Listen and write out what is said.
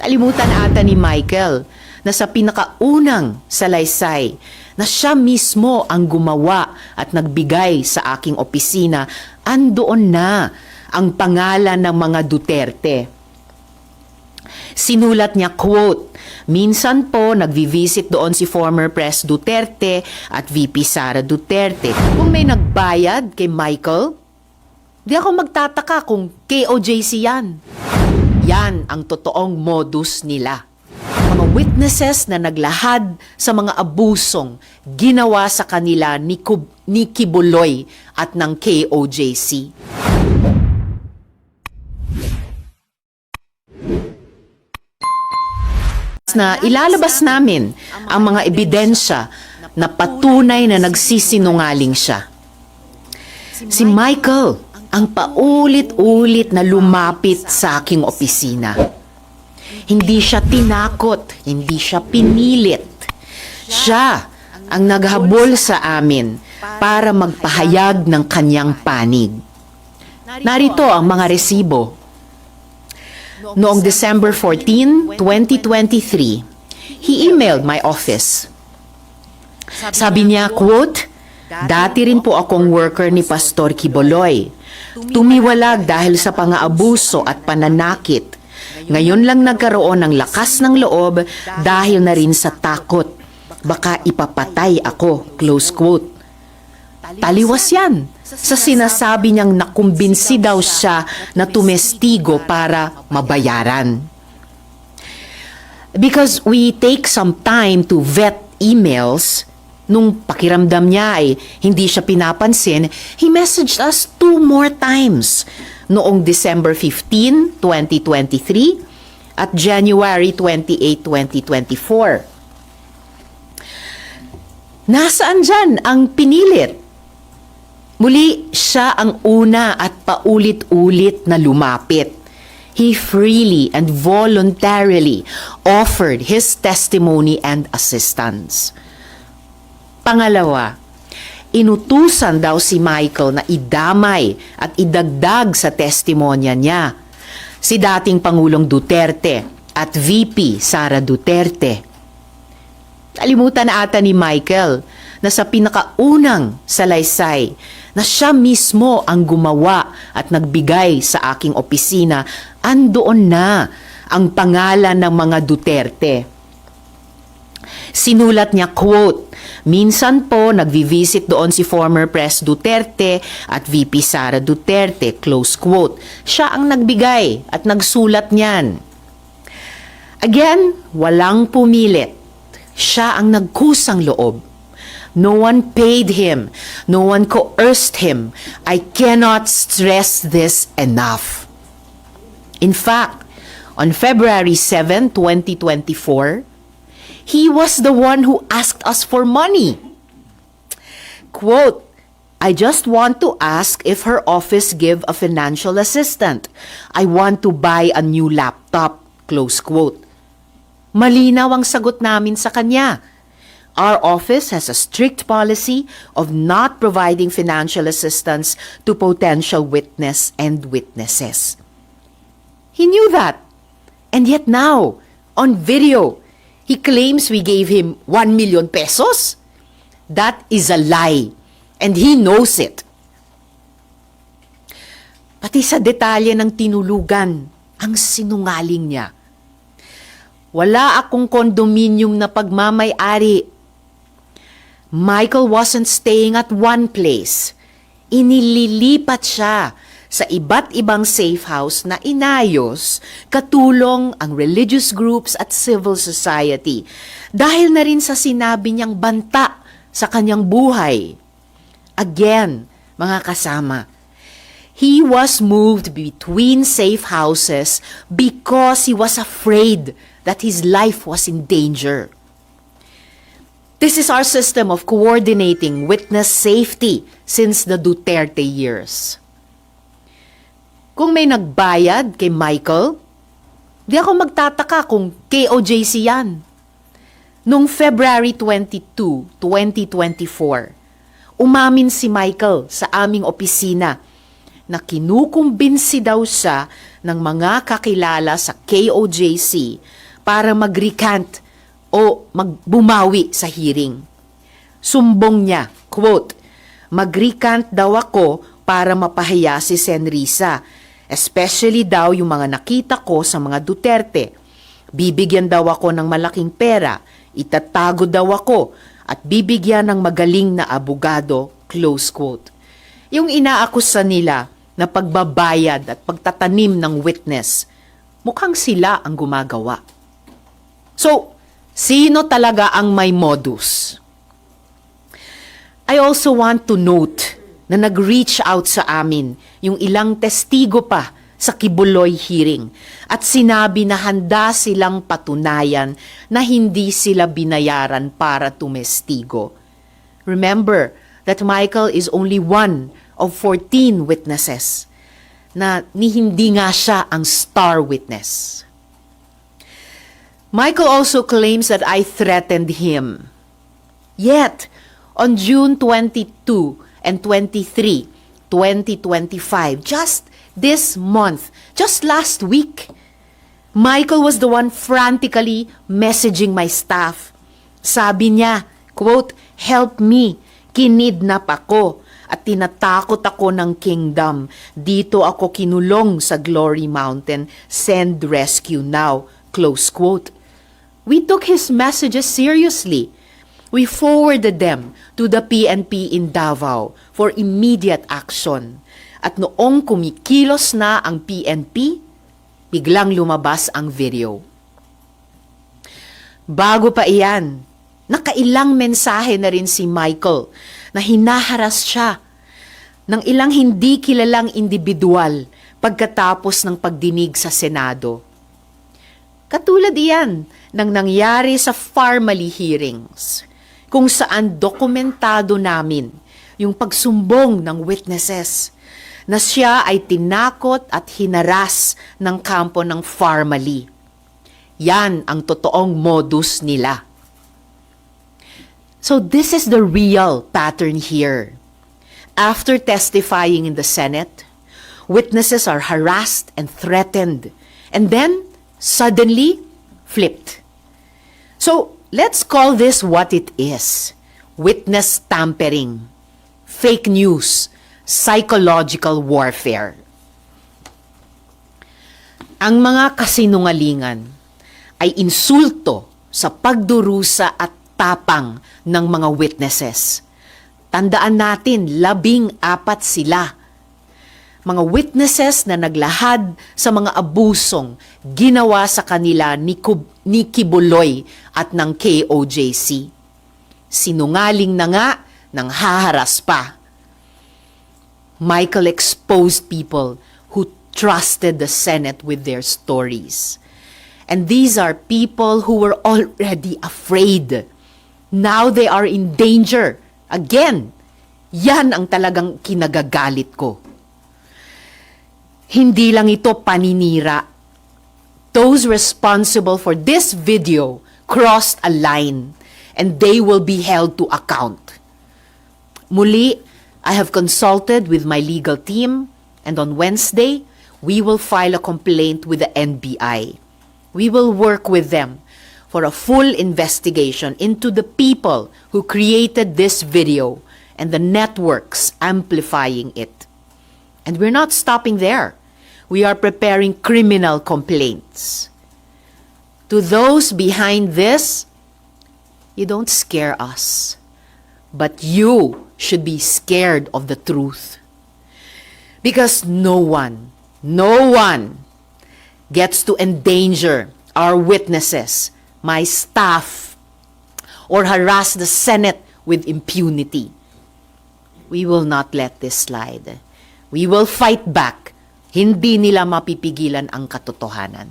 Kalimutan ata ni Michael na sa pinakaunang salaysay na siya mismo ang gumawa at nagbigay sa aking opisina, andoon na ang pangalan ng mga Duterte. Sinulat niya, quote, "Minsan po nagvi-visit doon si former Pres Duterte at VP Sara Duterte." Kung may nagbayad kay Michael, di ako magtataka kung KOJC yan. Yan ang totoong modus nila. Mga witnesses na naglahad sa mga abusong ginawa sa kanila ni Kibuloy at ng KOJC. Na ilalabas namin ang mga ebidensya na patunay na nagsisinungaling siya. Si Michael ang paulit-ulit na lumapit sa aking opisina. Hindi siya tinakot, hindi siya pinilit. Siya ang naghabol sa amin para magpahayag ng kanyang panig. Narito ang mga resibo. Noong December 14, 2023, he emailed my office. Sabi niya, quote, "Dati rin po akong worker ni Pastor Kibuloy. Tumiwalag dahil sa pang-aabuso at pananakit. Ngayon lang nagkaroon ng lakas ng loob dahil na rin sa takot. Baka ipapatay ako." Close quote. Taliwas yan sa sinasabi niyang nakumbinsi daw siya na tumestigo para mabayaran. Because we take some time to vet emails, nung pakiramdam niya ay hindi siya pinapansin, he messaged us 2 more times noong December 15, 2023 at January 28, 2024. Nasaan dyan ang pinilit? Muli, siya ang una at paulit-ulit na lumapit. He freely and voluntarily offered his testimony and assistance. Pangalawa, inutusan daw si Michael na idamay at idagdag sa testimonya niya si dating Pangulong Duterte at VP Sara Duterte. Kalimutan ata ni Michael na sa pinakaunang salaysay na siya mismo ang gumawa at nagbigay sa aking opisina, andoon na ang pangalan ng mga Duterte. Sinulat niya, quote, "Minsan po nagvi-visit doon si former Pres Duterte at VP Sara Duterte." Close quote. Siya ang nagbigay at nagsulat niyan. Again, walang pumilit. Siya ang nagkusang loob. No one paid him. No one coerced him. I cannot stress this enough. In fact, on February 7, 2024, he was the one who asked us for money. Quote, "I just want to ask if her office give a financial assistant. I want to buy a new laptop." Close quote. Malinaw ang sagot namin sa kanya. Our office has a strict policy of not providing financial assistance to potential witness and witnesses. He knew that. And yet now, on video, he claims we gave him 1 million pesos. That is a lie. And he knows it. Pati sa detalye ng tinulugan, ang sinungaling niya. Wala akong condominium na pagmamay-ari. Michael wasn't staying at one place. Inililipat siya sa iba't ibang safe house na inayos katulong ang religious groups at civil society dahil na rin sa sinabi niyang banta sa kanyang buhay. Again, mga kasama, he was moved between safe houses because he was afraid that his life was in danger. This is our system of coordinating witness safety since the Duterte years. Kung may nagbayad kay Michael, di ako magtataka kung KOJC yan. Noong February 22, 2024, umamin si Michael sa aming opisina na kinukumbinsi daw siya ng mga kakilala sa KOJC para mag-recant o magbumawi sa hearing. Sumbong niya, quote, "Mag-recant daw ako para mapahiya si Senrisa, especially daw yung mga nakita ko sa mga Duterte. Bibigyan daw ako ng malaking pera, itatago daw ako, at bibigyan ng magaling na abogado," close quote. Yung inaakusa nila na pagbabayad at pagtatanim ng witness, mukhang sila ang gumagawa. So, sino talaga ang may modus? I also want to note na nag-reach out sa amin yung ilang testigo pa sa Kibuloy hearing at sinabi na handa silang patunayan na hindi sila binayaran para tumestigo. Remember that Michael is only one of 14 witnesses na hindi nga siya ang star witness. Michael also claims that I threatened him. Yet, on June 22 and 23, 2025, just this month, just last week, Michael was the one frantically messaging my staff. Sabi niya, quote, "Help me, kinidnap ako at tinatakot ako ng kingdom. Dito ako kinulong sa Glory Mountain. Send rescue now," close quote. We took his messages seriously. We forwarded them to the PNP in Davao for immediate action. At noong kumikilos na ang PNP, biglang lumabas ang video. Bago pa iyan, nakailang mensahe na rin si Michael na hinaharas siya ng ilang hindi kilalang individual pagkatapos ng pagdinig sa Senado. Katulad iyan ng nangyari sa Farmally hearings, kung saan dokumentado namin yung pagsumbong ng witnesses na siya ay tinakot at hinaras ng kampo ng Farmally. Yan ang totoong modus nila. So this is the real pattern here. After testifying in the Senate, witnesses are harassed and threatened, and then suddenly flipped. So let's call this what it is: witness tampering, fake news, psychological warfare. Ang mga kasinungalingan ay insulto sa pagdurusa at tapang ng mga witnesses. Tandaan natin, 14 sila. Mga witnesses na naglahad sa mga abusong ginawa sa kanila ni Kibuloy at ng KOJC. Sinungaling na nga nang haharas pa. Michael exposed people who trusted the Senate with their stories. And these are people who were already afraid. Now they are in danger. Again, yan ang talagang kinagagalit ko. Hindi lang ito paninira. Those responsible for this video crossed a line and they will be held to account. Muli, I have consulted with my legal team and on Wednesday, we will file a complaint with the NBI. We will work with them for a full investigation into the people who created this video and the networks amplifying it. And we're not stopping there. We are preparing criminal complaints. To those behind this, you don't scare us, but you should be scared of the truth. Because no one gets to endanger our witnesses, my staff, or harass the Senate with impunity. We will not let this slide. We will fight back. Hindi nila mapipigilan ang katotohanan.